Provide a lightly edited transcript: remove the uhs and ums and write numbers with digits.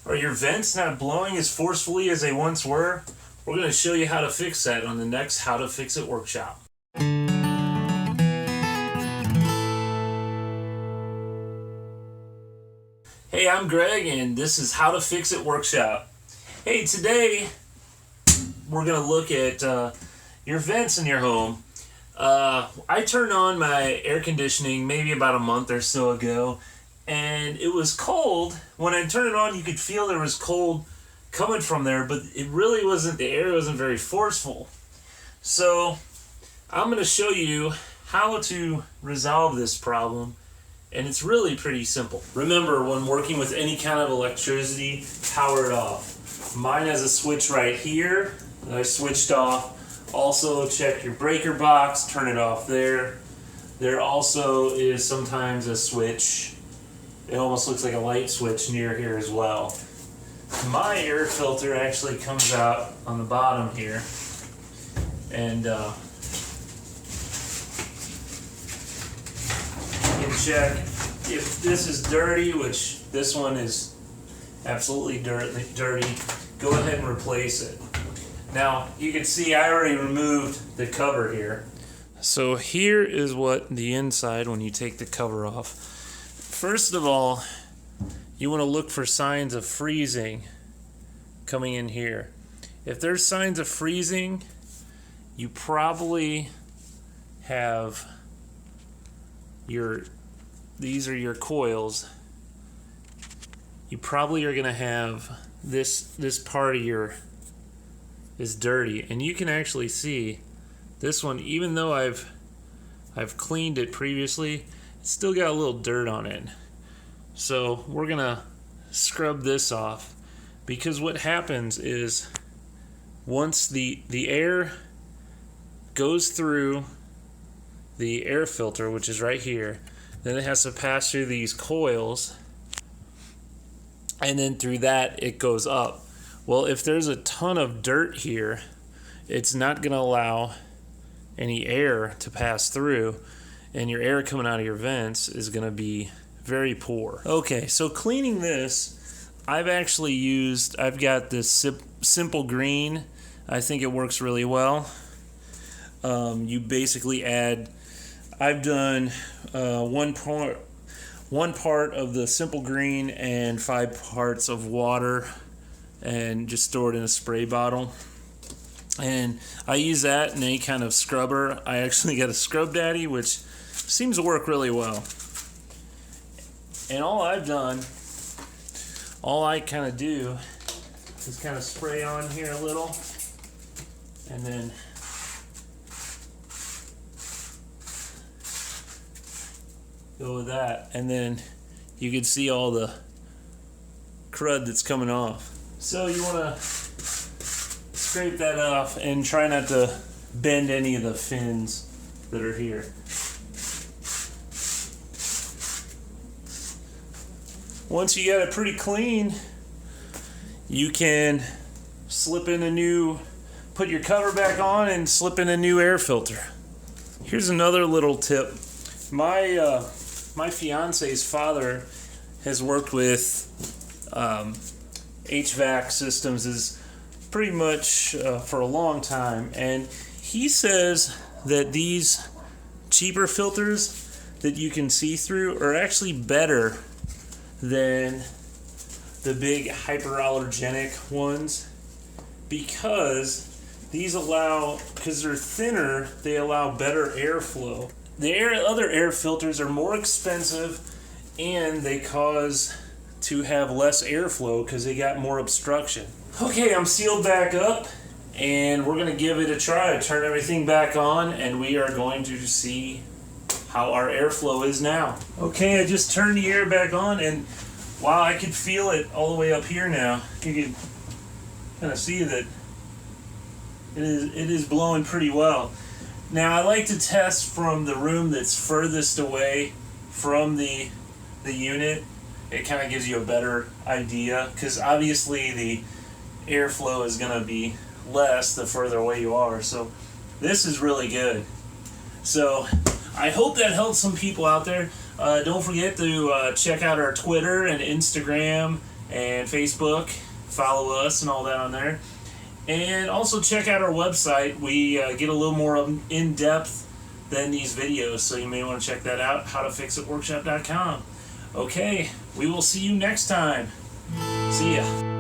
Are your vents not blowing as forcefully as they once were? We're going to show you how to fix that on the next How to Fix It workshop. Hey, I'm Greg, and this is How to Fix It workshop. Hey, today we're going to look at your vents in your home. I turned on my air conditioning maybe about a month or so ago, and it was cold. When I turned it on, you could feel there was cold coming from there, but it really wasn't, the air wasn't very forceful. So I'm going to show you how to resolve this problem, and it's really pretty simple. Remember, when working with any kind of electricity, power it off. Mine has a switch right here that I switched off. Also, check your breaker box, turn it off there. There also is sometimes a switch. It almost looks like a light switch near here as well. My air filter actually comes out on the bottom here. And you can check if this is dirty, which this one is absolutely dirty. Go ahead and replace it. Now, you can see I already removed the cover here. So here is what the inside when you take the cover off. First of all, you want to look for signs of freezing coming in here. If there's signs of freezing, you probably have these are your coils. You probably are going to have this part of your is dirty, and you can actually see this one, even though I've cleaned it previously, it's still got a little dirt on it. So we're gonna scrub this off, because what happens is once the air goes through the air filter, which is right here, then it has to pass through these coils, and then through that it goes up. Well, if there's a ton of dirt here, it's not going to allow any air to pass through, and your air coming out of your vents is going to be very poor. Okay, so cleaning this, I've got this Simple Green. I think it works really well. You basically add, I've done one part of the Simple Green and 5 parts of water, and just store it in a spray bottle. And I use that in any kind of scrubber. I actually got a Scrub Daddy, which seems to work really well. And all I kind of do is kind of spray on here a little, and then go with that, and then you can see all the crud that's coming off. So you want to scrape that off and try not to bend any of the fins that are here. Once you got it pretty clean, you can put your cover back on and slip in a new air filter. Here's another little tip. My fiance's father has worked with HVAC systems is pretty much for a long time, and he says that these cheaper filters that you can see through are actually better than the big hyperallergenic ones, because they're thinner, they allow better airflow. Other air filters are more expensive, and they cause to have less airflow because they got more obstruction. Okay, I'm sealed back up, and we're going to give it a try. Turn everything back on, and we are going to see how our airflow is now. Okay, I just turned the air back on, and wow, I can feel it all the way up here now. You can kind of see that it is blowing pretty well. Now, I like to test from the room that's furthest away from the unit. It kind of gives you a better idea, because obviously the airflow is going to be less the further away you are. So this is really good. So I hope that helps some people out there. Don't forget to check out our Twitter and Instagram and Facebook. Follow us and all that on there. And also check out our website. We get a little more in-depth than these videos, so you may want to check that out, howtofixitworkshop.com. Okay, we will see you next time. See ya.